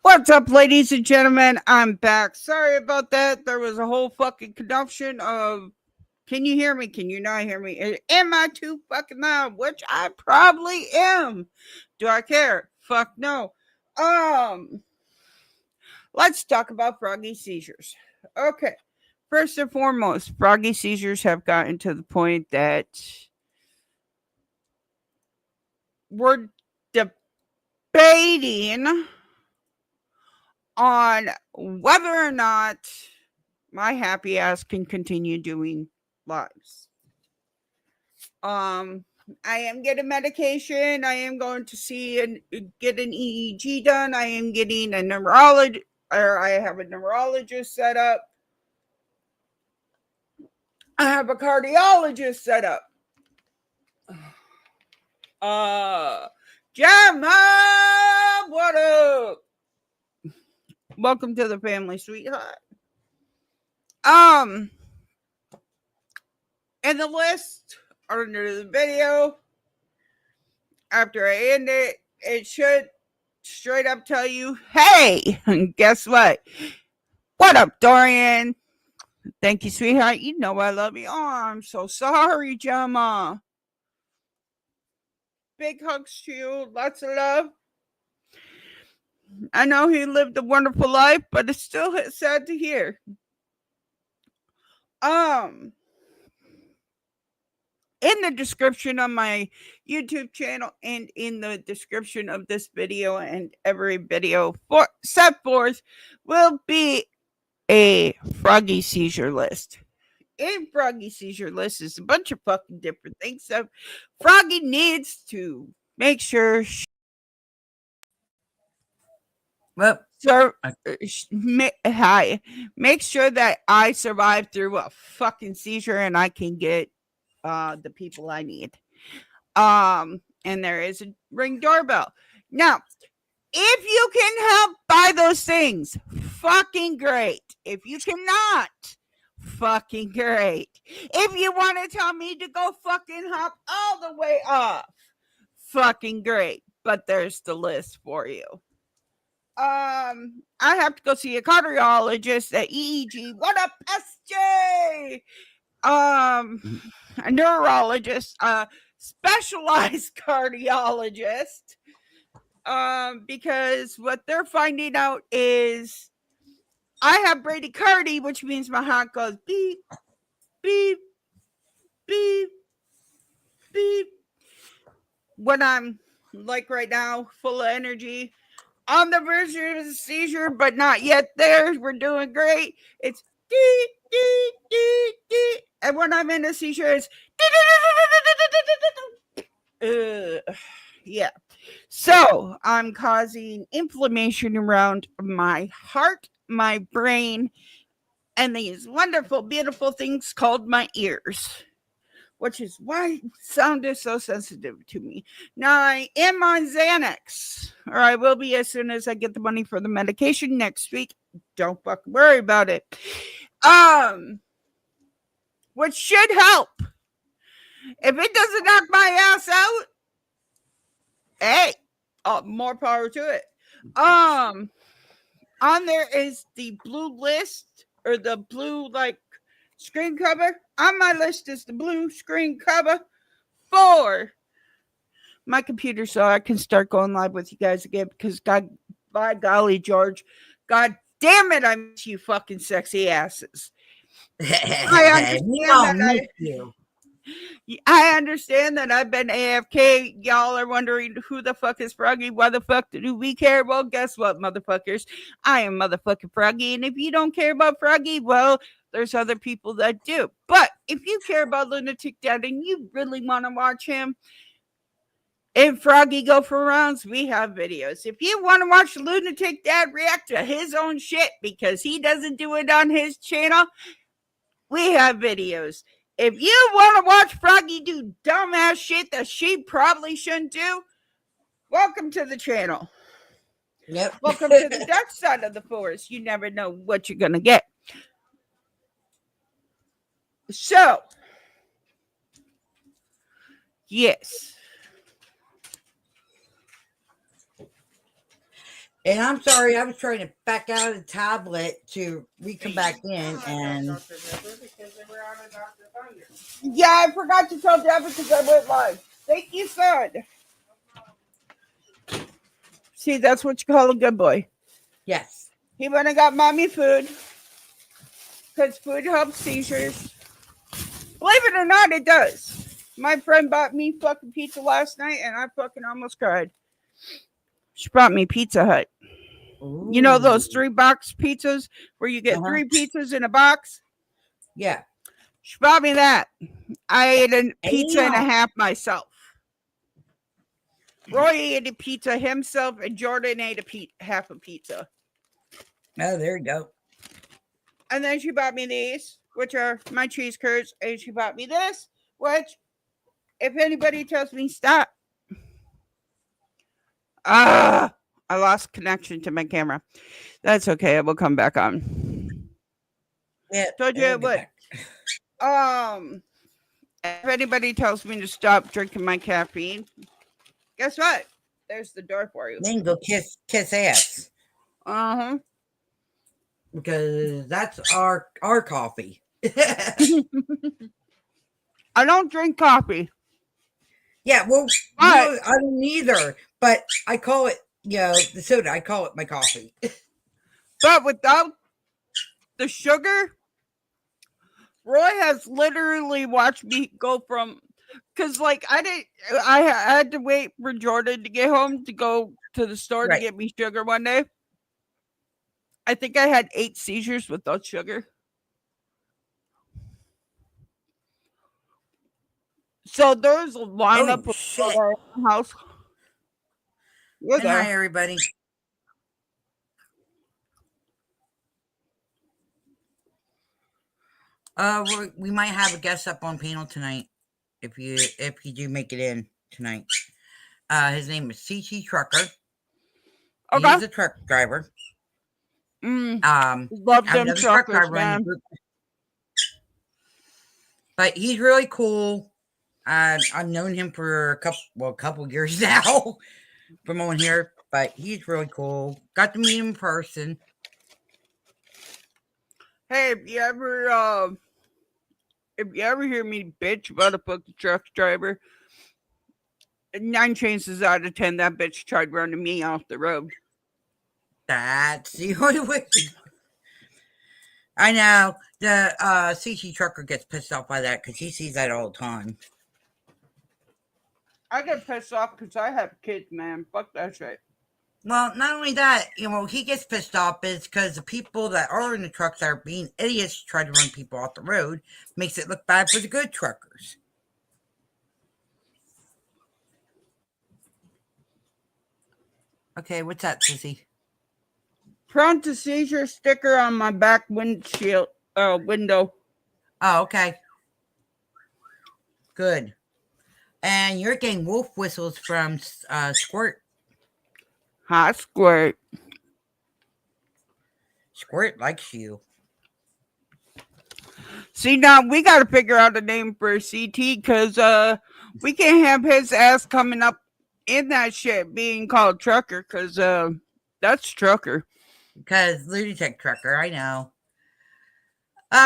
What's up, ladies and gentlemen? I'm back. Sorry about that. There was a whole fucking conjunction of can you hear me? Can you not hear me? Am I too fucking loud? Which I probably am. Do I care? Fuck no. Um, let's talk about Froggy seizures. Okay. First and foremost, Froggy seizures have gotten to the point that we're debating on whether or not my happy ass can continue doing lives. Um, I am getting medication. I am going to see and get an EEG done. I am getting a neurologist, or I have a neurologist set up. I have a cardiologist set up. Gemma, what up? Welcome to the family, sweetheart. In the list under the video, after I end it, it should straight up tell you, hey, guess what? What up, Dorian? Thank you, sweetheart. You know I love you. Oh, I'm so sorry, Gemma. Big hugs to you. Lots of love. I know he lived a wonderful life, but it's still sad to hear. In the description of my YouTube channel and in the description of this video and every video set forth will be a Froggy seizure list. In Froggy seizure list is a bunch of fucking different things. So Froggy needs to make sure make sure that I survive through a fucking seizure and I can get the people I need. And there is a Ring doorbell. Now, if you can help buy those things, fucking great. If you cannot, fucking great. If you want to tell me to go fucking hop all the way off, fucking great. But there's the list for you. I have to go see a cardiologist at EEG. What up, SJ? A neurologist, specialized cardiologist. Because what they're finding out is I have bradycardia, which means my heart goes beep, beep, beep, beep. When I'm like right now, full of energy, on the verge of a seizure, but not yet there. We're doing great. It's dee, dee, dee, dee. And when I'm in a seizure, it's yeah. So I'm causing inflammation around my heart, my brain, and these wonderful, beautiful things called my ears, which is why sound is so sensitive to me. Now, I am on Xanax, or I will be as soon as I get the money for the medication next week. Don't fucking worry about it. Which should help. If it doesn't knock my ass out, hey, more power to it. On there is the blue list, or the blue, like, screen cover. On my list is the blue screen cover for my computer so I can start going live with you guys again, because God, by golly, George, God damn it, I miss you fucking sexy asses. I understand that I've been AFK. Y'all are wondering who the fuck is Froggy? Why the fuck do we care? Well, guess what, motherfuckers? I am motherfucking Froggy, and if you don't care about Froggy, well, there's other people that do. But if you care about Lunatic Dad and you really want to watch him and Froggy go for rounds, we have videos. If you want to watch Lunatic Dad react to his own shit because he doesn't do it on his channel, we have videos. If you want to watch Froggy do dumbass shit that she probably shouldn't do, welcome to the channel. Yep. Welcome to the dark side of the forest. You never know what you're going to get. So, yes. And I'm sorry, I was trying to back out of the tablet to come back in, and Yeah, I forgot to tell Dad because I went live. Thank you, son. See, that's what you call a good boy. yes. He went and got mommy food because food helps seizures. Believe it or not, it does. My friend bought me fucking pizza last night and I fucking almost cried. She brought me Pizza Hut. You know Ooh. those 3-box pizzas where you get Uh-huh. 3 pizzas in a box? Yeah. She bought me that. I ate a pizza and a Damn. half myself. Roy ate a pizza himself and Jordan ate half a pizza. Oh, there you go. And then she bought me these, which are my cheese curds, and she bought me this, which, if anybody tells me stop, I lost connection to my camera. That's okay. It will come back on. Yeah. Told you it would. If anybody tells me to stop drinking my caffeine, guess what? There's the door for you. Then go kiss ass. Uh-huh. Because that's our coffee. I don't drink coffee. Yeah, well, no, I don't either. But I call it, the soda. I call it my coffee. But without the sugar, Roy has literally watched me go from, because like I had to wait for Jordan to get home to go to the store to get me sugar one day. I think I had 8 seizures without sugar. So there's a lineup of our house. And hi, everybody. We might have a guest up on panel tonight if you do make it in tonight. His name is CT Trucker. Okay. He's a truck driver. Love them truckers, man. But he's really cool. I've known him for a couple years now from on here. But he's really cool. Got to meet him in person. Hey, if you ever hear me bitch about a fucking truck driver, 9 chances out of 10 that bitch tried running me off the road. That's the only way. I know the CT Trucker gets pissed off by that because he sees that all the time. I get pissed off because I have kids, man. Fuck that shit. Well, not only that, he gets pissed off is because the people that are in the trucks that are being idiots to try to run people off the road makes it look bad for the good truckers. Okay, what's that, Sissy? Prone to seizure sticker on my back windshield window. Oh, okay. Good. And you're getting wolf whistles from Squirt. Hi, Squirt. Squirt likes you. See, now we got to figure out a name for CT because we can't have his ass coming up in that shit being called Trucker because that's Trucker. Because lunatic Trucker, I know.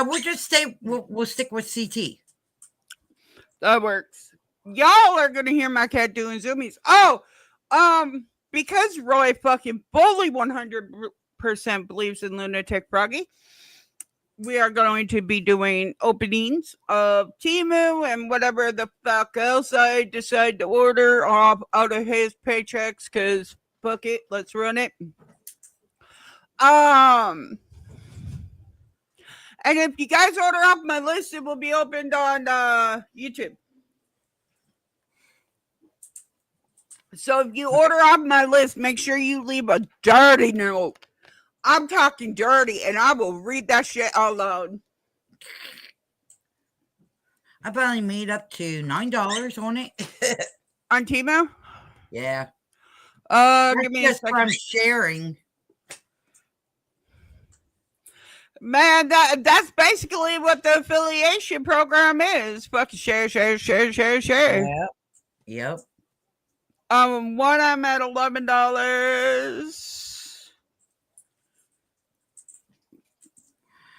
We'll just stay. We'll stick with CT. That works. Y'all are gonna hear my cat doing zoomies. Oh, because Roy fucking fully 100% believes in lunatic Froggy, we are going to be doing openings of Temu and whatever the fuck else I decide to order off out of his paychecks. Cause fuck it, let's run it. And if you guys order off my list, it will be opened on YouTube. So if you order off my list, make sure you leave a dirty note. I'm talking dirty, and I will read that shit out loud. I probably made up to $9 on it. On Temu? Yeah. Give me a second. From sharing. Man, that's basically what the affiliation program is. Fucking share. Yeah. Yep. One I'm at $11.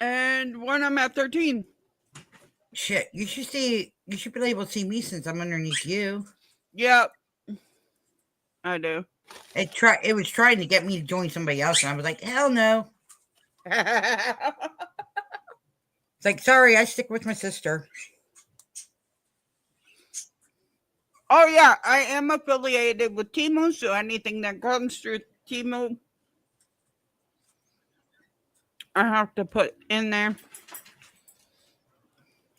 And when I'm at 13. Shit, you should see. You should be able to see me since I'm underneath you. Yep. I do. It was trying to get me to join somebody else, and I was like, hell no. It's like, sorry, I stick with my sister. Oh yeah, I am affiliated with Temu, so anything that comes through Temu, I have to put in there.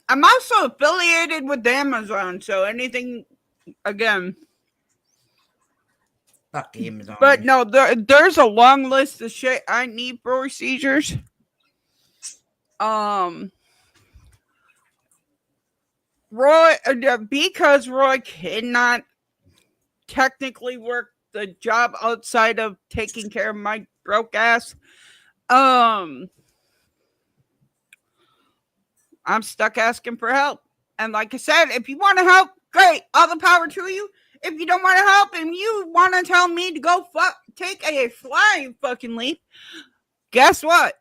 I'm also affiliated with Amazon, so anything, again. Fuck Amazon. But no, there's a long list of shit I need for seizures. Roy, because Roy cannot technically work the job outside of taking care of my broke ass. I'm stuck asking for help. And like I said, if you want to help, great, all the power to you. If you don't want to help and you want to tell me to go take a flying fucking leap, guess what?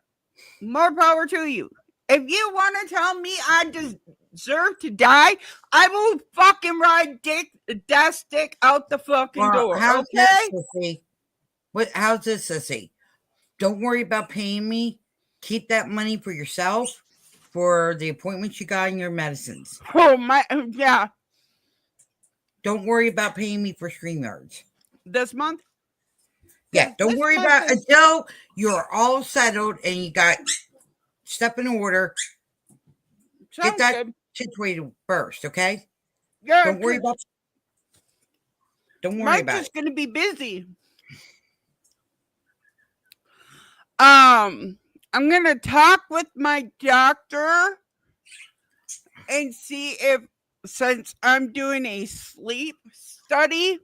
More power to you. If you want to tell me I deserve to die, I will fucking ride that stick out the fucking door. How's okay? This, sissy? How's this, sissy? Don't worry about paying me. Keep that money for yourself, for the appointments you got and your medicines. Oh my, yeah. Don't worry about paying me for StreamYards. This month? Yeah, don't worry about until you're all settled and you got stuff in order. Get that situated first, okay? Yeah. Don't worry about Mike's just gonna be busy. I'm gonna talk with my doctor and see if, since I'm doing a sleep study,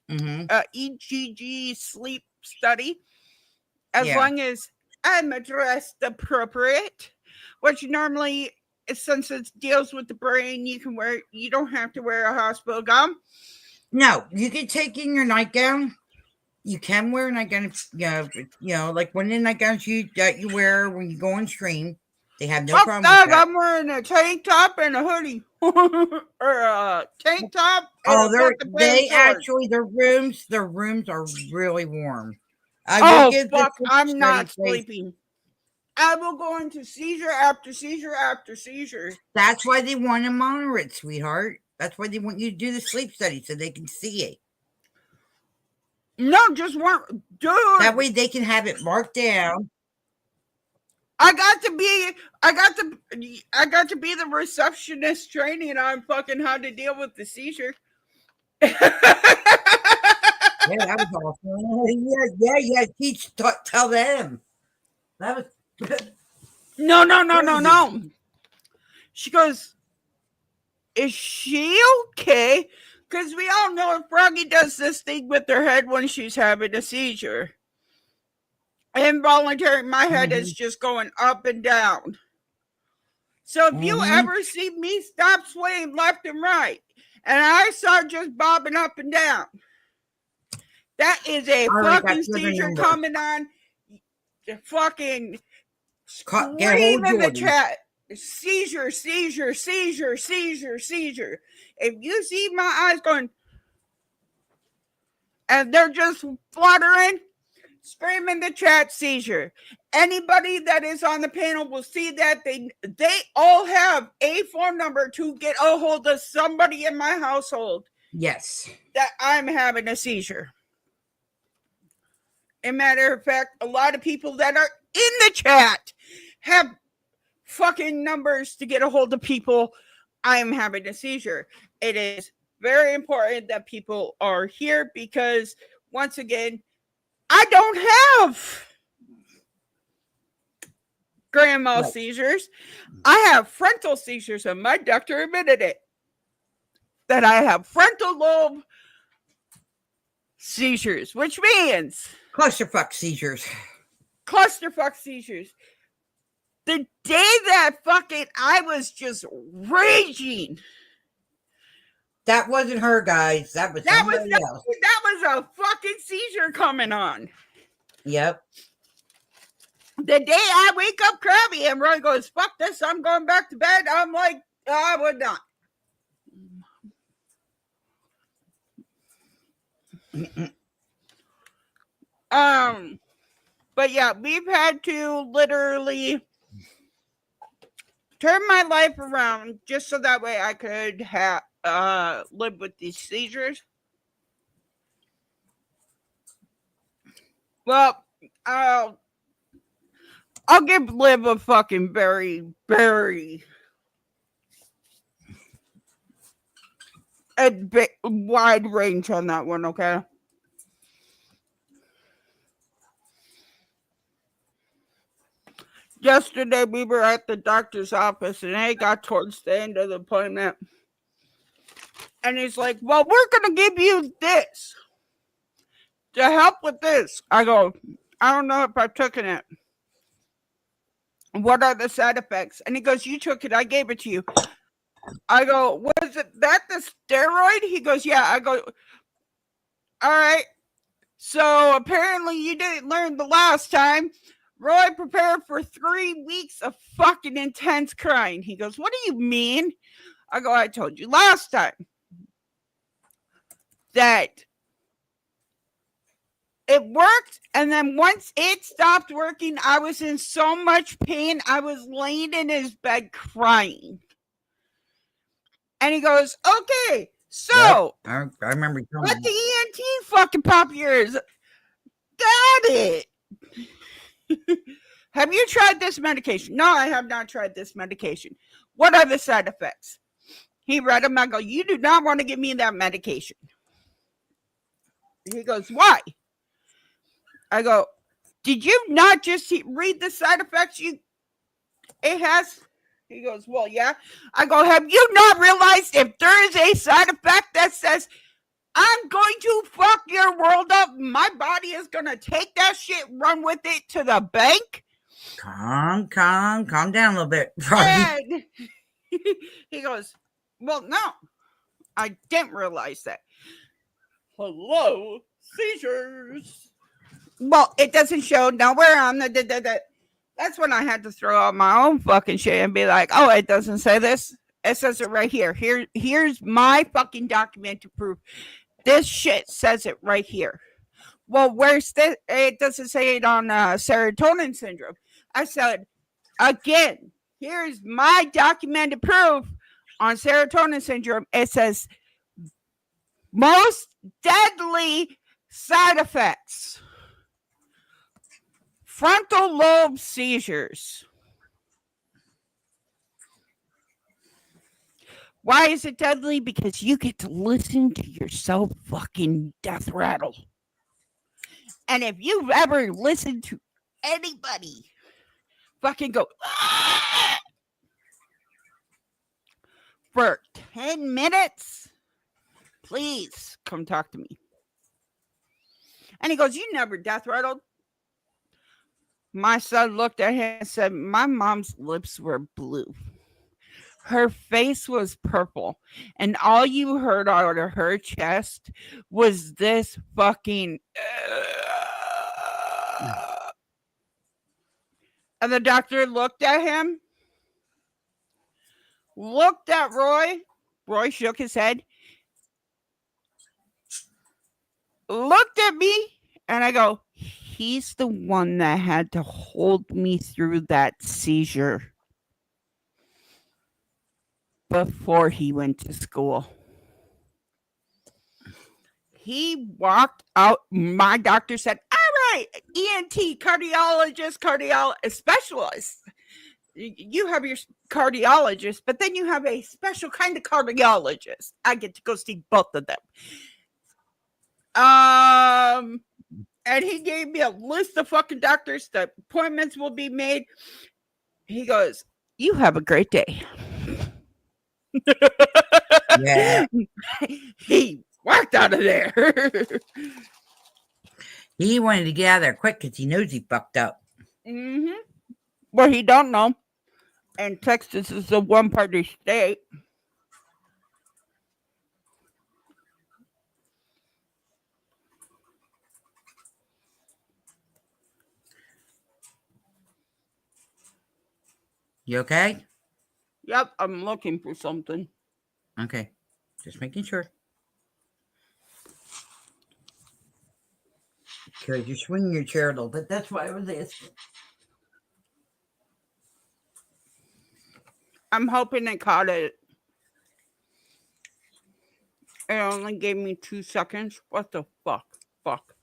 EGG sleep study, as long as I'm dressed appropriate, which normally, since it deals with the brain, you don't have to wear a hospital gown. No, you can take in your nightgown. You can wear a nightgown, like one of the nightgowns that you wear when you go on stream. They have no problem with that. I'm wearing a tank top and a hoodie. Or a tank top. And their rooms are really warm. I'm not sleeping. I will go into seizure after seizure after seizure. That's why they want to monitor it, sweetheart. That's why they want you to do the sleep study so they can see it. No, just one, dude. That way they can have it marked down. I got to be the receptionist training on fucking how to deal with the seizure. Yeah, that was awesome. Yeah. Tell them. That was. No. She goes, is she okay? Because we all know if Froggy does this thing with her head when she's having a seizure. Involuntary, my head is just going up and down. So if you ever see me stop swaying left and right, and I start just bobbing up and down, that is a fucking seizure coming on. Fucking scream in the chat. Seizure. If you see my eyes going, and they're just fluttering, scream in the chat, seizure. Anybody that is on the panel will see that they all have a phone number to get a hold of somebody in my household. Yes. That I'm having a seizure. As a matter of fact, a lot of people that are in the chat have fucking numbers to get a hold of people. I'm having a seizure. It is very important that people are here because, once again, I don't have grand mal seizures. I have frontal seizures, and my doctor admitted it. That I have frontal lobe seizures, which means clusterfuck seizures. The day that fucking I was just raging. That wasn't her, guys. That was somebody else. That was a fucking seizure coming on. Yep. The day I wake up crabby and Roy goes, fuck this, I'm going back to bed. I'm like, I would not. But yeah, we've had to literally turn my life around just so that way I could have live with these seizures. Well, I'll give Liv a fucking very, very wide range on that one, okay? Yesterday we were at the doctor's office and it got towards the end of the appointment. And he's like, well, we're going to give you this to help with this. I go, I don't know if I've taken it. What are the side effects? And he goes, you took it. I gave it to you. I go, was it that the steroid? He goes, yeah. I go, all right. So apparently you didn't learn the last time. Roy prepared for 3 weeks of fucking intense crying. He goes, what do you mean? I go, I told you last time that it worked. And then once it stopped working, I was in so much pain. I was laying in his bed crying. And he goes, okay, so yep, I remember you telling let me. the ENT fucking pop yours. Got it. Have you tried this medication? No, I have not tried this medication. What are the side effects? He read them. I go, you do not want to give me that medication. He goes, why? I go, did you not just read the side effects it has? He goes, well, yeah. I go, have you not realized if there is a side effect that says I'm going to fuck your world up, my body is going to take that shit, run with it to the bank? Calm down a little bit, Froggy. And he goes, well, no, I didn't realize that. Hello, seizures. Well, it doesn't show nowhere on the. That's when I had to throw out my own fucking shit and be like, oh, it doesn't say this. It says it right here. Here's my fucking document to prove this shit says it right here. Well, where's this? It doesn't say it on serotonin syndrome. I said, again, here's my documented proof on serotonin syndrome. It says most deadly side effects. Frontal lobe seizures. Why is it deadly? Because you get to listen to yourself fucking death rattle. And if you've ever listened to anybody fucking go for 10 minutes, please come talk to me. And he goes, you never death rattled? My son looked at him and said, my mom's lips were blue. Her face was purple. And all you heard out of her chest was this fucking... And the doctor looked at him, looked at Roy. Roy shook his head, looked at me, and I go, he's the one that had to hold me through that seizure before he went to school. He walked out. My doctor said, all right, ENT, cardiologist, specialist. You have your cardiologist, but then you have a special kind of cardiologist. I get to go see both of them. And he gave me a list of fucking doctors. The appointments will be made. He goes, you have a great day. Yeah. He walked out of there. He wanted to get out of there quick because he knows he fucked up. Mm-hmm. Well, he don't know. And Texas is a one-party state. You okay? Yep, I'm looking for something. Okay. Just making sure. Because you're swinging your chair a little bit. That's why I was asking. I'm hoping it caught it. It only gave me 2 seconds. What the fuck? Fuck.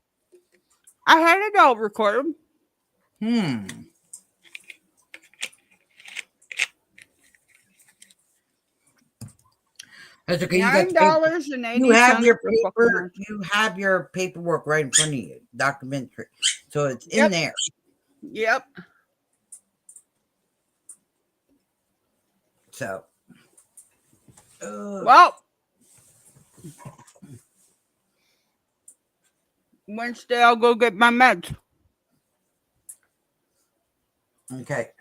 I had it all recorded. Hmm. That's okay. You got Nine the paper. dollars and You eighty have cents your for fucking paper. lunch. You have your paperwork right in front of you. Documentary. So it's in Yep. there. Yep. So. Well, Wednesday I'll go get my meds. Okay.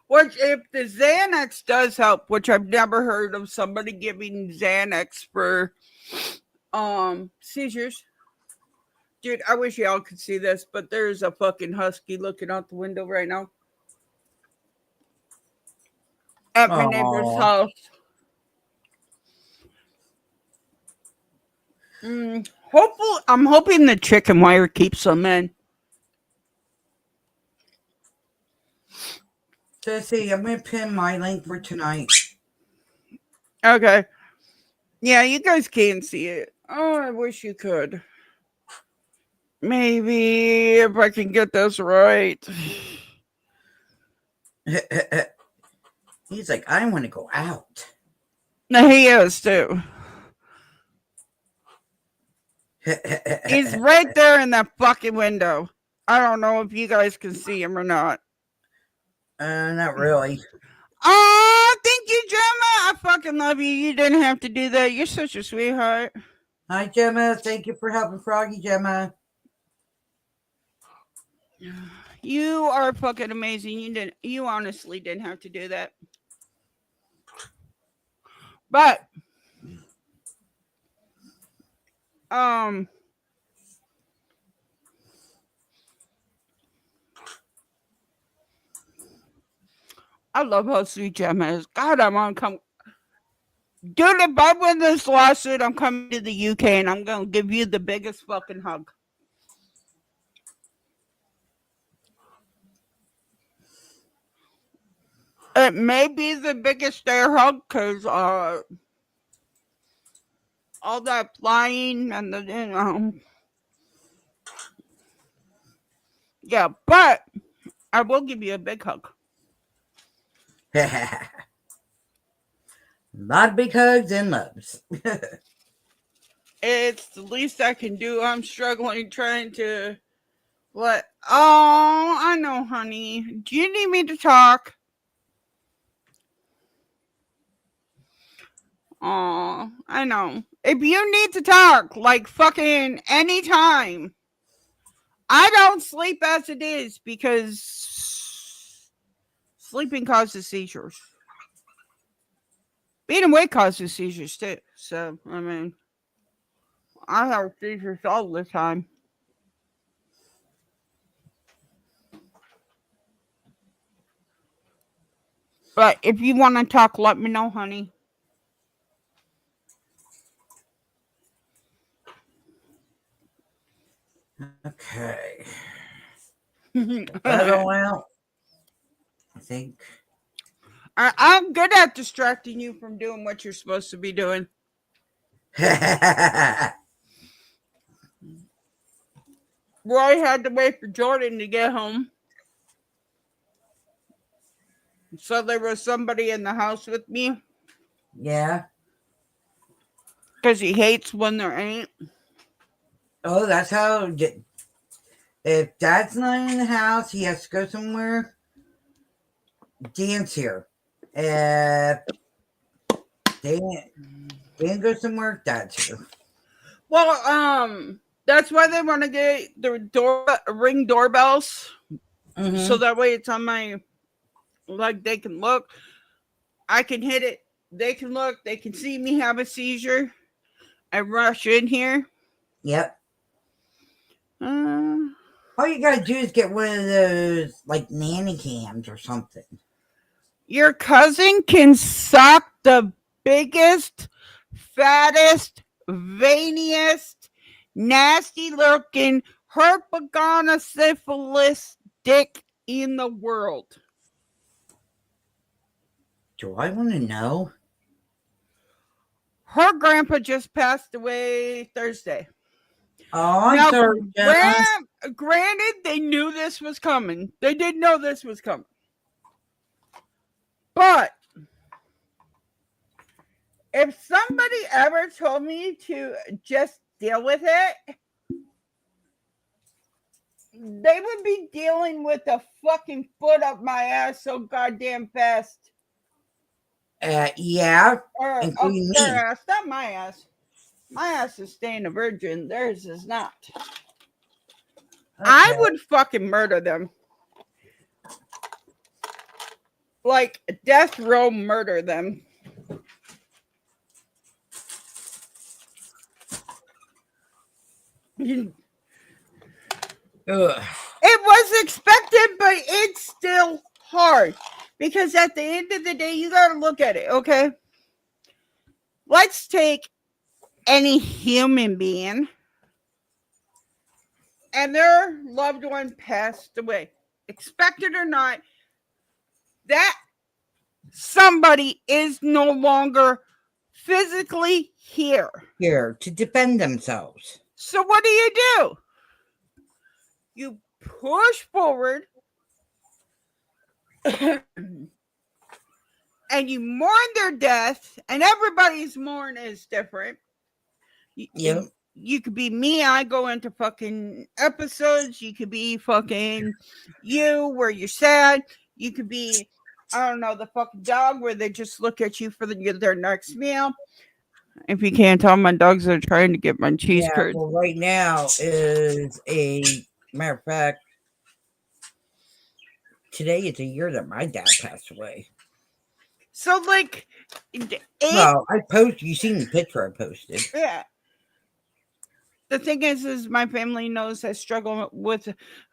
Which, if the Xanax does help, which I've never heard of somebody giving Xanax for seizures. Dude, I wish y'all could see this, but there's a fucking husky looking out the window right now at my neighbor's Oh. house. Hopefully, I'm hoping the chicken wire keeps them in. So see, I'm gonna pin my link for tonight. Okay. Yeah, you guys can't see it. Oh, I wish you could. Maybe if I can get this right. He's like, I want to go out. No, he is too. He's right there in that fucking window. I don't know if you guys can see him or not. Not really. Oh, thank you, Gemma. I fucking love you. You didn't have to do that. You're such a sweetheart. Hi, Gemma. Thank you for helping Froggy, Gemma. You are fucking amazing. You honestly didn't have to do that. But I love how sweet Gemma is. God, I'm on come. Dude, if I win this lawsuit, I'm coming to the UK and I'm gonna give you the biggest fucking hug. It may be the biggest air hug because all that flying and the yeah, but I will give you a big hug. A lot of big hugs and loves. It's the least I can do. I'm struggling trying to what? Oh, I know, honey. Do you need me to talk? Oh, I know. If you need to talk, like fucking anytime. I don't sleep as it is because sleeping causes seizures. Being awake causes seizures too. So, I mean, I have seizures all the time. But if you want to talk, let me know, honey. Okay. That all out. I think. I'm good at distracting you from doing what you're supposed to be doing. Roy had to wait for Jordan to get home. So there was somebody in the house with me. Yeah. Because he hates when there ain't. Oh, that's how. If Dad's not in the house, he has to go somewhere. Dan's here. If Dan goes somewhere, Dad's here. Well, that's why they want to get the ring doorbells. Mm-hmm. So that way it's on my, like, they can look. I can hit it. They can look. They can see me have a seizure. I rush in here. Yep. All you gotta do is get one of those like nanny cams or something. Your cousin can suck the biggest, fattest, veiniest, nasty looking herpagona dick in the world. Do I want to know? Her grandpa just passed away Thursday. Oh, I'm Now, sorry, Gemma. granted, they knew this was coming. They did know this was coming. But if somebody ever told me to just deal with it, they would be dealing with the fucking foot up my ass so goddamn fast. Yeah, Or up including me. their ass, not my ass. My ass is staying a virgin. Theirs is not. I would fucking murder them. Like death row murder them. Ugh. It was expected, but it's still hard. Because at the end of the day, you gotta look at it, okay? Let's take any human being and their loved one passed away. Expected or not, that somebody is no longer physically here. Here to defend themselves. So what do? You push forward and you mourn their death, and everybody's mourn is different. Yep. You could be me, I go into fucking episodes. You could be fucking you, where you're sad. You could be, I don't know, the fucking dog, where they just look at you for their next meal. If you can't tell, my dogs are trying to get my cheese curd. Well, right now is a matter of fact. Today is a year that my dad passed away. So, like, well, I posted. You seen the picture I posted? Yeah. The thing is my family knows I struggle with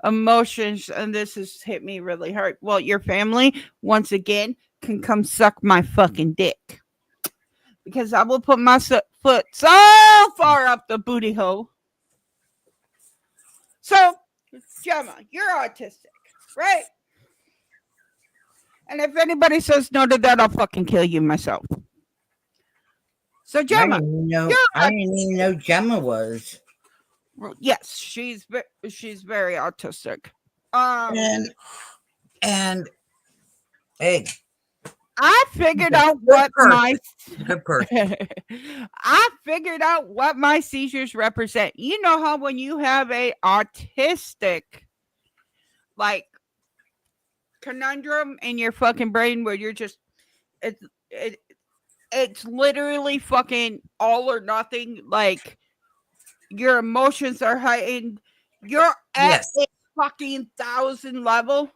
emotions, and this has hit me really hard. Well, your family, once again, can come suck my fucking dick. Because I will put my foot so far up the booty hole. So, Gemma, you're autistic, right? And if anybody says no to that, I'll fucking kill you myself. So, Gemma, I didn't even know Gemma was. Yes, she's very autistic. And hey, I figured out what my I figured out what my seizures represent. You know how when you have a autistic like conundrum in your fucking brain where you're just it's literally fucking all or nothing, like your emotions are heightened, you're at a fucking 1,000 level.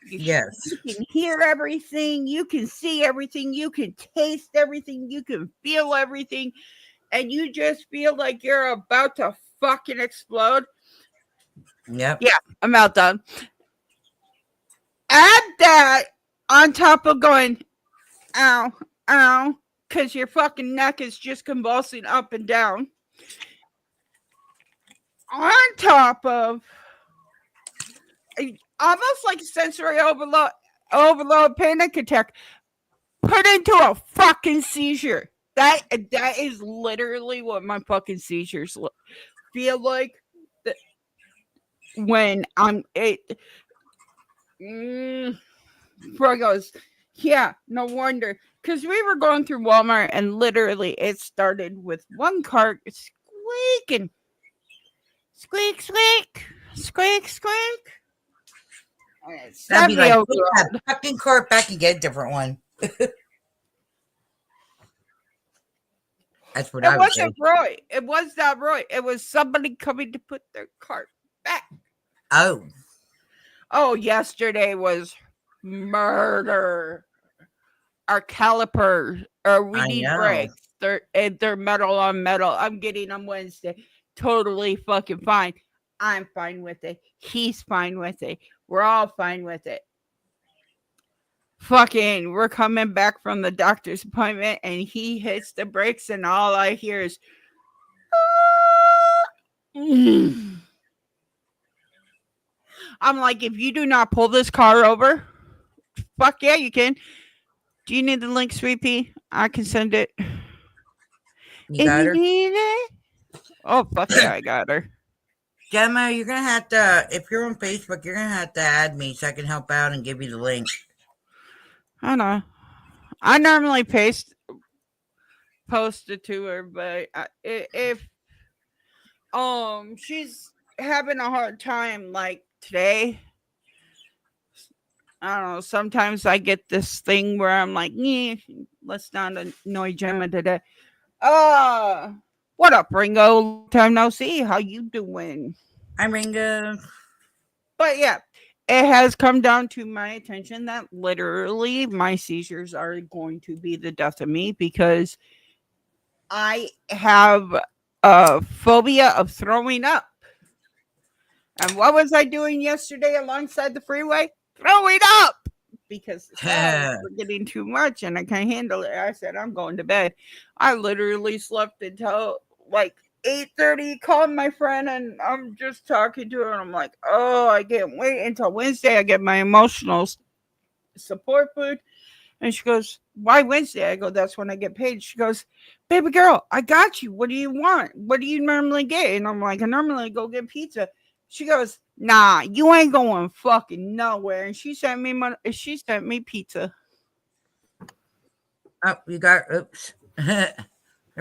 You can hear everything, you can see everything, you can taste everything, you can feel everything, and you just feel like you're about to fucking explode. Yep. Yeah, I'm out done. Add that on top of going, ow, ow, because your fucking neck is just convulsing up and down. On top of almost like sensory overload panic attack, put into a fucking seizure. That is literally what my fucking seizures feel like when I'm Frog goes, yeah, no wonder. Because we were going through Walmart and literally it started with one cart squeaking. Squeak, squeak, squeak, squeak. That'd be like, put that fucking cart back and get a different one. That's what I would say. It wasn't Roy. It was not Roy. It was somebody coming to put their cart back. Oh, yesterday was murder. Our calipers, or we need brakes. They're metal on metal. I'm getting them Wednesday. Totally fucking fine. I'm fine with it. He's fine with it. We're all fine with it. Fucking, we're coming back from the doctor's appointment and he hits the brakes, and all I hear is, "Mm." I'm like, if you do not pull this car over, fuck yeah, you can. Do you need the link, Sweet Pea? I can send it. You If got you her? need it. Oh, fuck yeah, I got her. Gemma, you're gonna have to, if you're on Facebook, you're gonna have to add me so I can help out and give you the link. I know. I normally post it to her, but if she's having a hard time like today, I don't know. Sometimes I get this thing where I'm like, let's not annoy Gemma today. Uh, what up, Ringo? Long time no see. How you doing? I'm Ringo. But yeah, it has come down to my attention that literally my seizures are going to be the death of me because I have a phobia of throwing up. And what was I doing yesterday alongside the freeway? Throwing up because the solids were getting too much and I can't handle it. I said, I'm going to bed. I literally slept until like 8:30. Called my friend and I'm just talking to her. And I'm like, oh, I can't wait until Wednesday. I get my emotional support food. And she goes, why Wednesday? I go, that's when I get paid. She goes, baby girl, I got you. What do you want? What do you normally get? And I'm like, I normally go get pizza. She goes, nah, you ain't going fucking nowhere. And she sent me money. She sent me pizza. Oh, you got, oops. There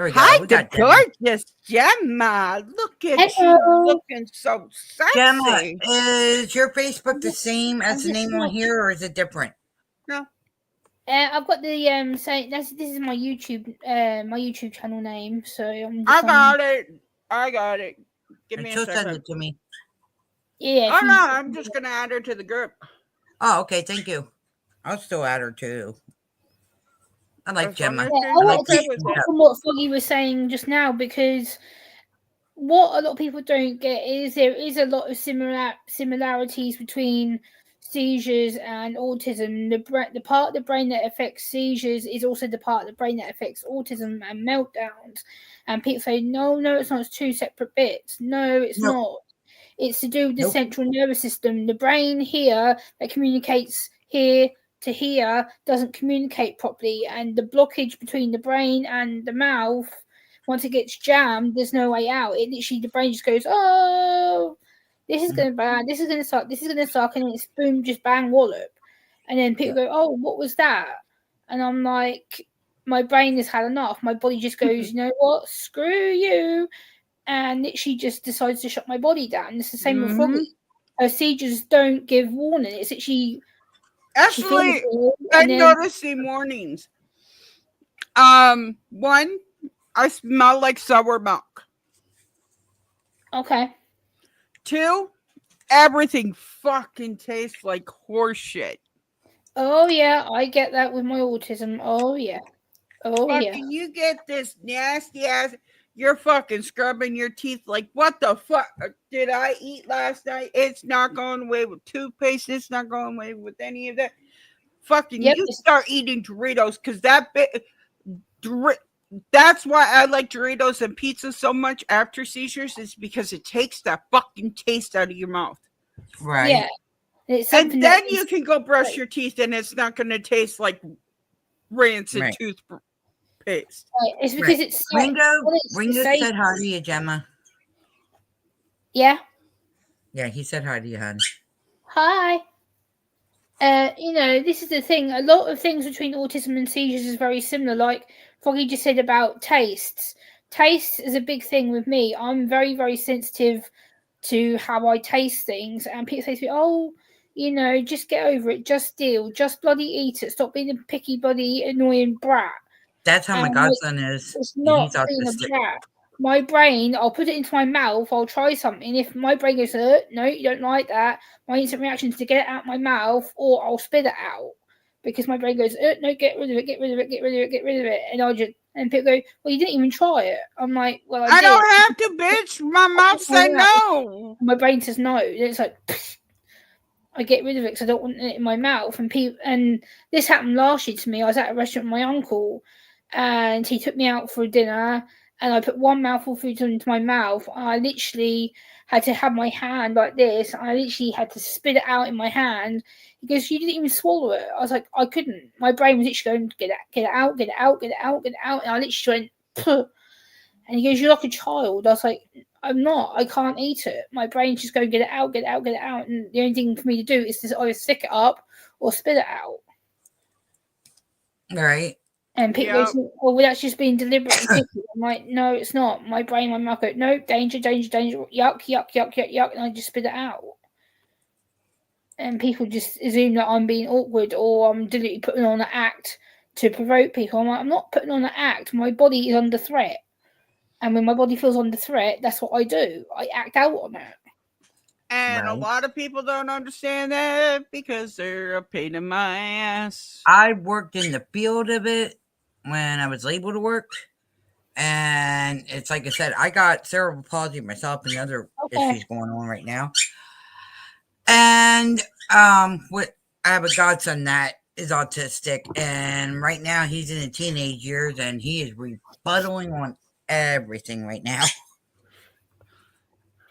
we go. Hi, We the got Gemma. gorgeous Gemma. Look at you Hello. looking so Gemma, sexy. is your Facebook I'm the just, same as I'm the just name on not. here, or is it different? No, I've got the say this is my YouTube channel name. So I'm I just on. got it. I got it. Give And me a she'll send second. it to me. Yeah, Oh if no, you. I'm just gonna add her to the group. Oh, okay. Thank you. I'll still add her too. I like As long Gemma. as Yeah, I I she's like wanted okay to to with speak touch it. up. on what Froggy was saying just now because what a lot of people don't get is there is a lot of similarities between seizures and autism. The part of the brain that affects seizures is also the part of the brain that affects autism and meltdowns. And people say, no, it's not. It's two separate bits. No, it's Nope. not. It's to do with the Nope. central nervous system. The brain here that communicates here to here doesn't communicate properly, and the blockage between the brain and the mouth, once it gets jammed, there's no way out. It literally, the brain just goes, oh, this is going to bad, this is going to suck, this is going to suck, and it's boom, just bang, wallop. And then people go, oh, what was that? And I'm like, my brain has had enough. My body just goes, you know what? Screw you, and she just decides to shut my body down. It's the same with Mm-hmm. Froggy. Her seizures don't give warning. It's that she feels Actually, it, I and then noticed the mornings. One, I smell like sour milk. okay. Two, everything fucking tastes like horseshit. Oh yeah, I get that with my autism. Oh yeah. Oh yeah. Fucking, you get this nasty ass. You're fucking scrubbing your teeth like, what the fuck did I eat last night? It's not going away with toothpaste. It's not going away with any of that. Fucking, Yep. you start eating Doritos because that bit. That's why I like Doritos and pizza so much after seizures, is because it takes that fucking taste out of your mouth. Right. Yeah. It's And something that then you can go brush your teeth and it's not going to taste like rancid Right. toothpaste. it's because Right. it's Ringo, it's safe. said hi to you, Gemma. Yeah. Yeah, he said hi to you, hon. Hi. This is the thing. A lot of things between autism and seizures is very similar. Like Froggy just said about tastes. Taste is a big thing with me. I'm very, very sensitive to how I taste things, and people say to me, "Oh, just get over it. Just deal. Just bloody eat it. Stop being a picky, bloody annoying brat." That's how my And godson is, it's and not he's being a autistic. brat. My brain, I'll put it into my mouth, I'll try something. If my brain goes, no, you don't like that, my instant reaction is to get it out my mouth or I'll spit it out because my brain goes, no, get rid of it, get rid of it, get rid of it, get rid of it. And people go, well, you didn't even try it. I'm like, well, I did. don't have to, bitch. My mouth said no. My brain says no. It's like, I get rid of it because I don't want it in my mouth. And this happened last year to me. I was at a restaurant with my uncle, and he took me out for dinner, and I put one mouthful of food into my mouth. I literally had to have my hand like this. I literally had to spit it out in my hand. He goes, you didn't even swallow it. I was like, I couldn't. My brain was literally going, get it out, get it out, get it out, get it out. And I literally went, puh. And he goes, you're like a child. I was like, I'm not. I can't eat it. My brain's just going, get it out, get it out, get it out. And the only thing for me to do is to either stick it up or spit it out. Right. And people go, oh, well, that's just being deliberate and picky. I'm like, no, it's not. My brain, my mouth go, no, danger, danger, danger, yuck, yuck, yuck, yuck, yuck. And I just spit it out. And people just assume that I'm being awkward or I'm deliberately putting on an act to provoke people. I'm like, I'm not putting on an act. My body is under threat. And when my body feels under threat, that's what I do. I act out on it. And a lot of people don't understand that because they're a pain in my ass. I worked in the field of it when I was able to work. And it's like I said, I got cerebral palsy myself and other issues going on right now. And I have a godson that is autistic. And right now he's in the teenage years and he is rebuttaling on everything right now.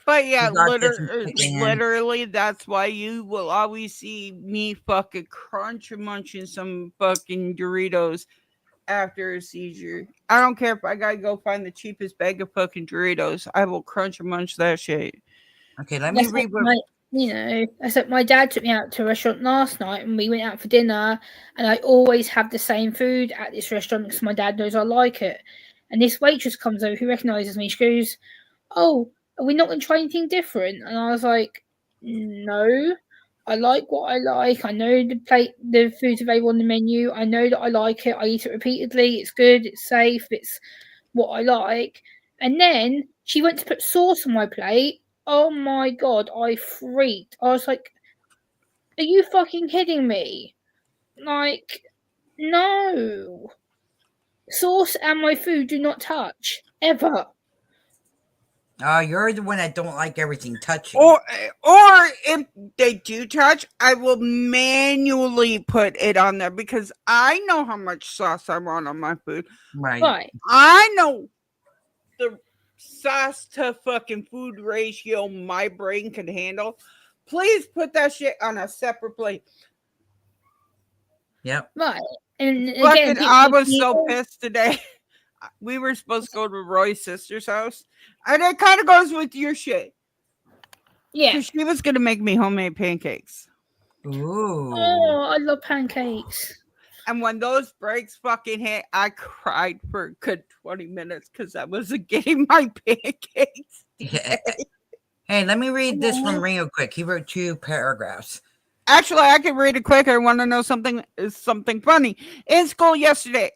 But yeah, literally, that's why you will always see me fucking crunch and munching some fucking Doritos after a seizure. I don't care if I gotta go find the cheapest bag of fucking Doritos. I will crunch and munch that shit. Okay, let me read I said my dad took me out to a restaurant last night and we went out for dinner, and I always have the same food at this restaurant because my dad knows I like it. And this waitress comes over who recognises me. She goes, oh, are we not going to try anything different? And I was like, no, I like what I like. I know the food's available on the menu. I know that I like it. I eat it repeatedly. It's good. It's safe. It's what I like. And then she went to put sauce on my plate. Oh my God, I freaked. I was like, are you fucking kidding me? Like, no. Sauce and my food do not touch. Ever. You're the one that don't like everything touching. Or if they do touch, I will manually put it on there because I know how much sauce I want on my food. Right. I know the sauce to fucking food ratio my brain can handle. Please put that shit on a separate plate. Yep. Right. And again, I was so pissed today. We were supposed to go to Roy's sister's house. And it kind of goes with your shit. Yeah. Because she was going to make me homemade pancakes. Ooh. Oh, I love pancakes. And when those breaks fucking hit, I cried for a good 20 minutes because I wasn't getting my pancakes. Yeah. Hey, let me read this from Ringo quick. He wrote 2 paragraphs. Actually, I can read it quick. I want to know something funny. In school yesterday,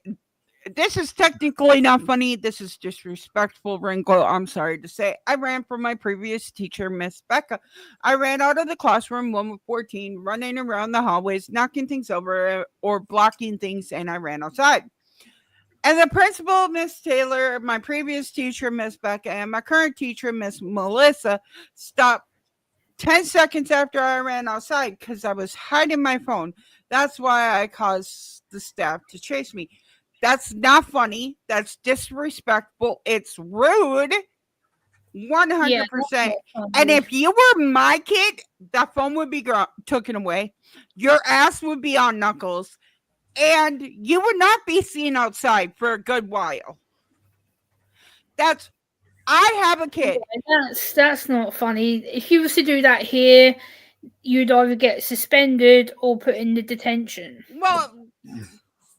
this is technically not funny. This is disrespectful, Ringo. I'm sorry to say. I ran from my previous teacher, Miss Becca. I ran out of the classroom, 114, running around the hallways, knocking things over or blocking things, and I ran outside. And the principal, Miss Taylor, my previous teacher, Miss Becca, and my current teacher, Miss Melissa, stopped 10 seconds after I ran outside because I was hiding my phone. That's why I caused the staff to chase me. That's not funny. That's disrespectful. It's rude. 100%. And if you were my kid, that phone would be taken away. Your ass would be on knuckles. And you would not be seen outside for a good while. I have a kid. That's not funny. If you was to do that here, you'd either get suspended or put in the detention. Well,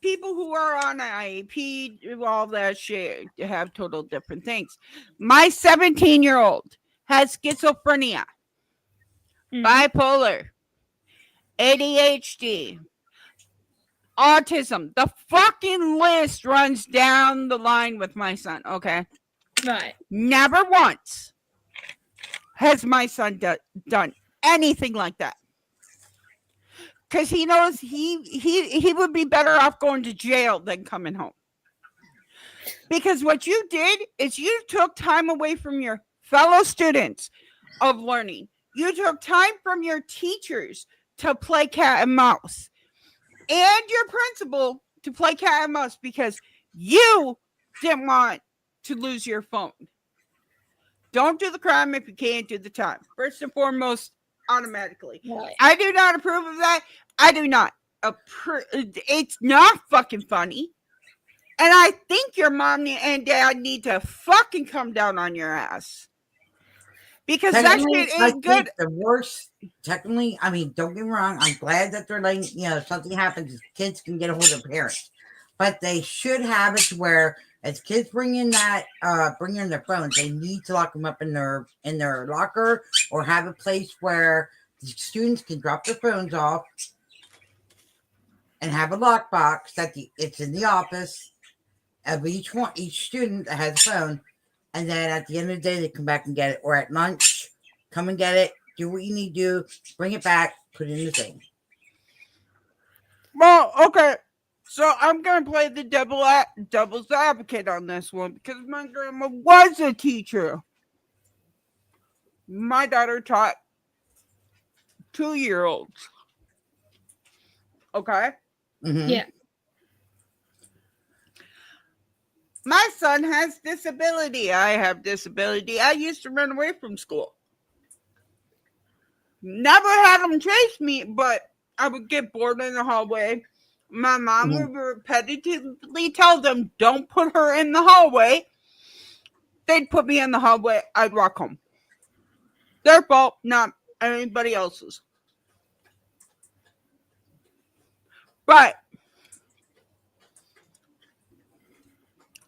people who are on IEP, all that shit, have total different things. My 17-year-old has schizophrenia, bipolar, ADHD, autism. The fucking list runs down the line with my son, okay? Right. Never once has my son done anything like that. because he knows he would be better off going to jail than coming home. Because what you did is you took time away from your fellow students of learning. You took time from your teachers to play cat and mouse, and your principal to play cat and mouse because you didn't want to lose your phone. Don't do the crime if you can't do the time. First and foremost, automatically. Right. I do not approve of that. I do not. It's not fucking funny. And I think your mom and dad need to fucking come down on your ass. Because that shit ain't good. The worst, technically, I mean, don't get me wrong. I'm glad that they're letting, if something happens, kids can get a hold of parents. But they should have it to where, as kids bring in their phones, they need to lock them up in their locker, or have a place where the students can drop their phones off and have a lockbox that it's in the office of each student that has a phone. And then at the end of the day, they come back and get it. Or at lunch, come and get it. Do what you need to do. Bring it back. Put it in the thing. Well, okay. So I'm going to play the devil's advocate on this one. Because my grandma was a teacher. My daughter taught 2-year-olds. Okay? Mm-hmm. Yeah. My son has disability. I have disability. I used to run away from school. Never had him chase me, but I would get bored in the hallway. My mom would repetitively tell them, don't put her in the hallway. They'd put me in the hallway. I'd walk home. Their fault, not anybody else's. But,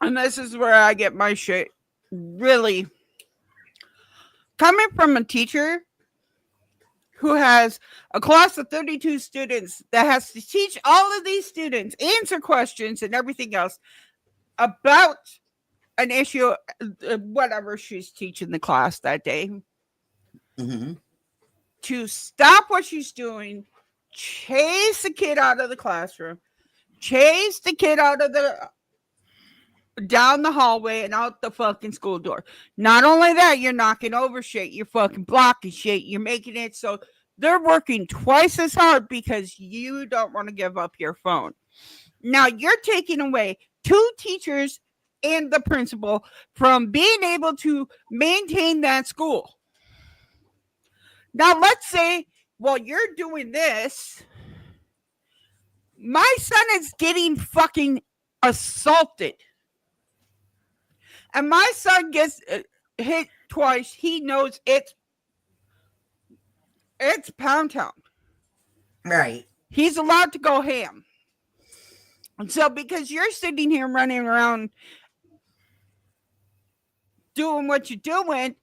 and this is where I get my shit really. Coming from a teacher who has a class of 32 students that has to teach all of these students, answer questions and everything else about an issue, whatever she's teaching the class that day. Mm-hmm. To stop what she's doing, chase the kid out of the classroom, chase the kid out of down the hallway and out the fucking school door. Not only that, you're knocking over shit, you're fucking blocking shit, you're making it so they're working twice as hard because you don't want to give up your phone. Now you're taking away 2 teachers and the principal from being able to maintain that school. Now let's say while you're doing this, my son is getting fucking assaulted. And my son gets hit twice. He knows it's Pound Town. Right. He's allowed to go ham. And so because you're sitting here running around doing what you're doing,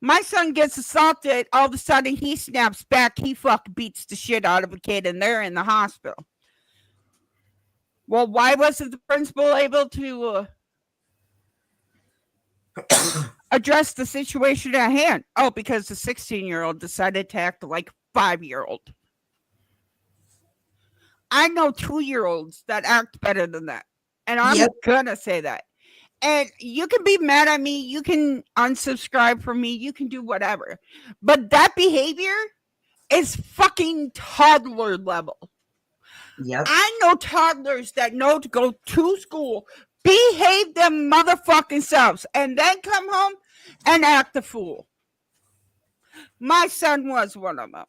my son gets assaulted. All of a sudden, he snaps back. He fucking beats the shit out of a kid, and they're in the hospital. Well, why wasn't the principal able to address the situation at hand? Oh, because the 16-year-old decided to act like a 5-year-old. I know 2-year-olds that act better than that. And I'm gonna say that. And you can be mad at me. You can unsubscribe from me. You can do whatever. But that behavior is fucking toddler level. Yep. I know toddlers that know to go to school, behave them motherfucking selves, and then come home and act a fool. My son was one of them.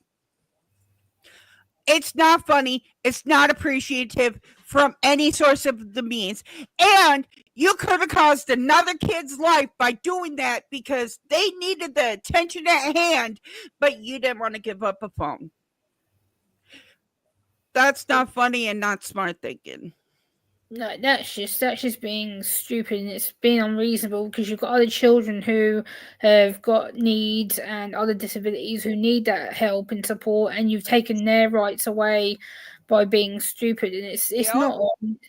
It's not funny. It's not appreciative from any source of the means. And you could have caused another kid's life by doing that because they needed the attention at hand, but you didn't want to give up a phone. That's not funny and not smart thinking. No, that's just being stupid, and it's being unreasonable because you've got other children who have got needs and other disabilities who need that help and support, and you've taken their rights away by being stupid, and it's not on.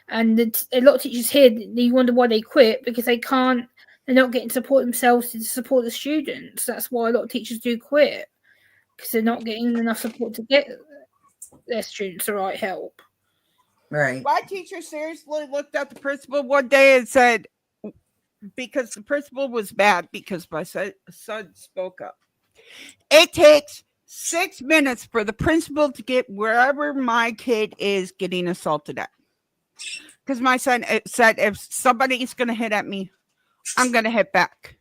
And a lot of teachers here, you wonder why they quit because they're not getting support themselves to support the students. That's why a lot of teachers do quit, because they're not getting enough support to get. their students the right help. Right. My teacher seriously looked at the principal one day and said, because the principal was mad because my son spoke up. It takes 6 minutes for the principal to get wherever my kid is getting assaulted at. Because my son said, if somebody's going to hit at me, I'm going to hit back.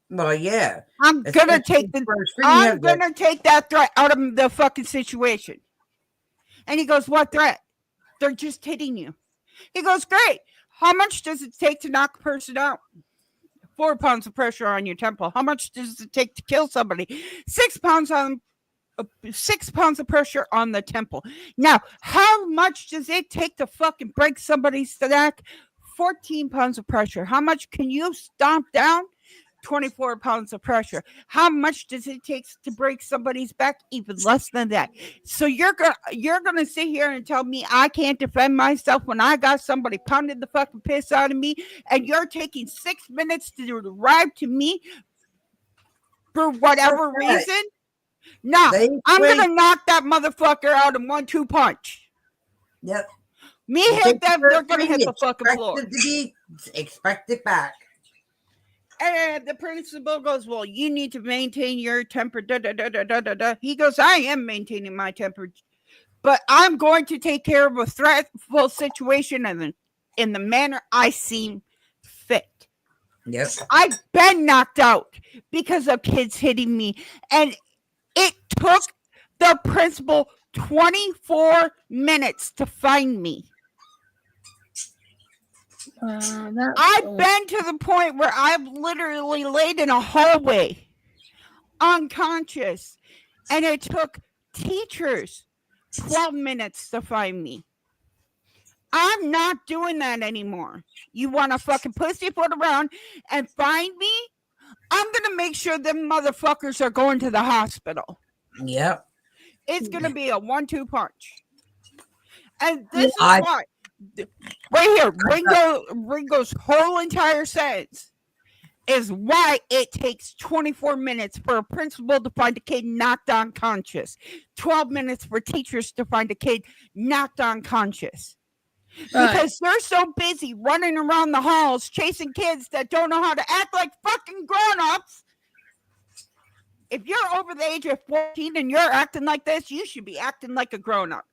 Well, yeah. I'm going to take that threat out of the fucking situation. And he goes, what threat? They're just hitting you. He goes, great. How much does it take to knock a person out? 4 pounds of pressure on your temple. How much does it take to kill somebody? 6 pounds of pressure on the temple. Now, how much does it take to fucking break somebody's neck? 14 pounds of pressure. How much can you stomp down? 24 pounds of pressure. How much does it take to break somebody's back? Even less than that. So you're gonna sit here and tell me I can't defend myself when I got somebody pounding the fucking piss out of me, and you're taking 6 minutes to arrive to me for whatever reason? No, I'm gonna knock that motherfucker out in 1-2 punch. Yep. Me hit them, they're gonna hit the fucking floor. Expect it back. And the principal goes, well, you need to maintain your temper. He goes, I am maintaining my temper, but I'm going to take care of a threatful situation in the manner I seem fit. Yes. I've been knocked out because of kids hitting me. And it took the principal 24 minutes to find me. I've been to the point where I've literally laid in a hallway unconscious, and it took teachers 12 minutes to find me. I'm not doing that anymore. You want to fucking pussyfoot around and find me? I'm going to make sure them motherfuckers are going to the hospital. Yep. It's going to be a 1-2 punch. And this is why. Right here, Ringo's whole entire sentence is why it takes 24 minutes for a principal to find a kid knocked unconscious, 12 minutes for teachers to find a kid knocked unconscious. Because they're so busy running around the halls chasing kids that don't know how to act like fucking grown-ups. If you're over the age of 14 and you're acting like this, you should be acting like a grown-up.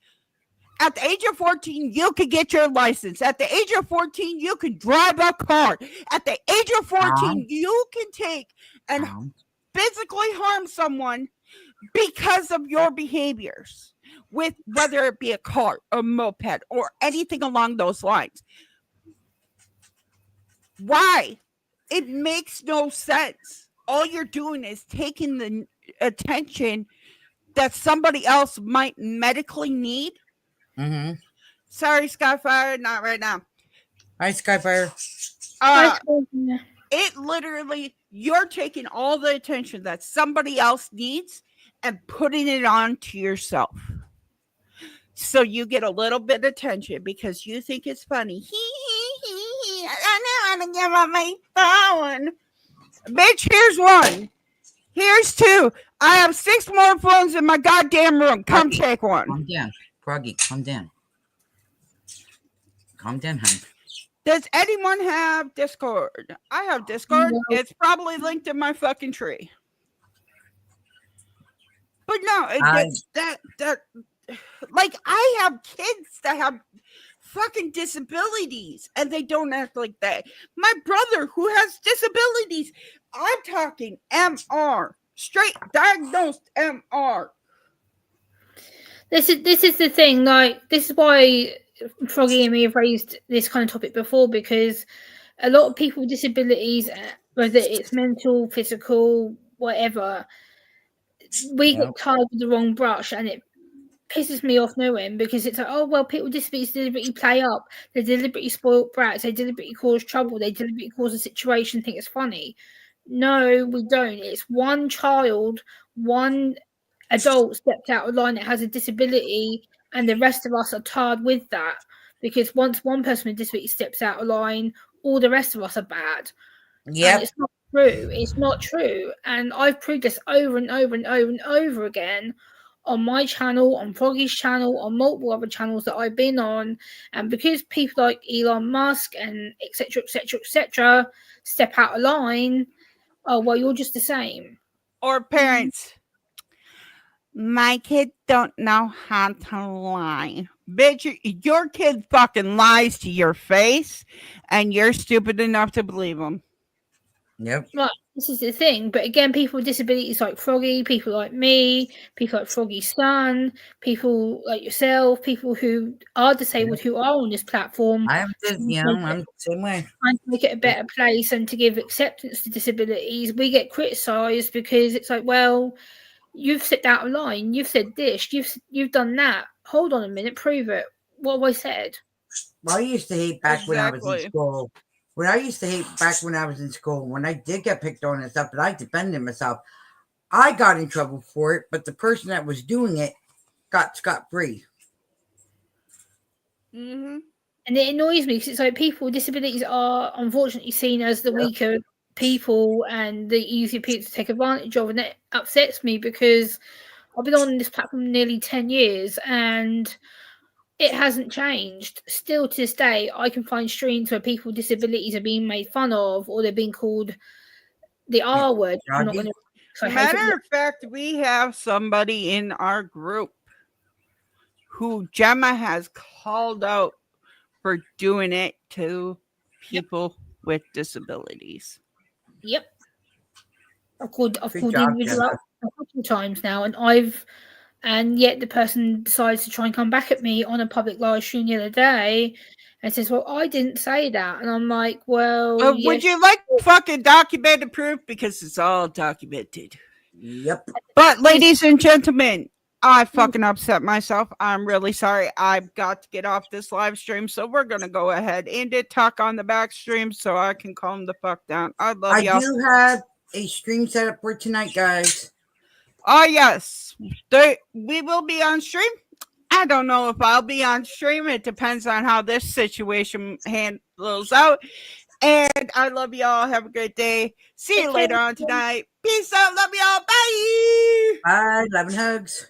At the age of 14, you can get your license. At the age of 14, you can drive a car. At the age of 14, you can take and physically harm someone because of your behaviors, with whether it be a car, a moped, or anything along those lines. Why? It makes no sense. All you're doing is taking the attention that somebody else might medically need. Mm-hmm. Sorry, Skyfire, not right now. Hi, Skyfire. It literally, you're taking all the attention that somebody else needs and putting it on to yourself. So you get a little bit of attention because you think it's funny. I know how to give up my phone. Bitch, here's one. Here's two. I have 6 more phones in my goddamn room. Come take one. Calm down. Froggy, calm down. Calm down, hon. Does anyone have Discord? I have Discord. No. It's probably linked in my fucking tree. But no, like, I have kids that have fucking disabilities and they don't act like that. My brother who has disabilities, I'm talking MR, straight diagnosed MR. This is the thing, like, this is why Froggy and me have raised this kind of topic before, because a lot of people with disabilities, whether it's mental, physical, whatever, we get tied with the wrong brush, and it pisses me off knowing, because it's like, oh, well, people with disabilities deliberately play up, they deliberately spoil brats, they deliberately cause trouble, they deliberately cause a situation, think it's funny. No, we don't. It's one child, one adult stepped out of line that has a disability, and the rest of us are tarred with that, because once one person with a disability steps out of line, all the rest of us are bad. Yeah, it's not true. It's not true. And I've proved this over and over and over and over again on my channel, on Froggy's channel, on multiple other channels that I've been on, and because people like Elon Musk and etc. step out of line, oh well, you're just the same. Or parents. My kid don't know how to lie. Bitch, your kid fucking lies to your face, and you're stupid enough to believe him. Yep. Right, this is the thing. But again, people with disabilities like Froggy, people like me, people like Froggy's son, people like yourself, people who are disabled who are on this platform, I'm just, I'm the same way. trying to make it a better place and to give acceptance to disabilities, we get criticised because it's like, well, you've stepped out of line, you've said this, you've done that. Hold on a minute, prove it. What have I said? Well, I used to hate back when I was in Exactly. school. When I used to hate back when I was in school, when I did get picked on and stuff, but I defended myself. I got in trouble for it, but the person that was doing it got scot-free. Mm-hmm. And it annoys me because it's like people with disabilities are unfortunately seen as the weaker people and the easier people to take advantage of, and that upsets me because I've been on this platform nearly 10 years and it hasn't changed. Still to this day, I can find streams where people with disabilities are being made fun of or they're being called the R word. I'm not going to. Matter of fact, we have somebody in our group who Gemma has called out for doing it to people with disabilities. Yep. I've called Good the job, individual Gemma. up a couple of times now, and yet the person decides to try and come back at me on a public live stream the other day and says, well, I didn't say that. And I'm like, well, yes. Would you like fucking documented proof? Because it's all documented. Yep. But ladies and gentlemen, I fucking upset myself. I'm really sorry. I've got to get off this live stream. So we're going to go ahead and talk on the back stream so I can calm the fuck down. I love y'all. I do have a stream set up for tonight, guys. Oh, yes. We will be on stream. I don't know if I'll be on stream. It depends on how this situation handles out. And I love y'all. Have a great day. See you later on tonight. Peace out. Love y'all. Bye. Bye. Love and hugs.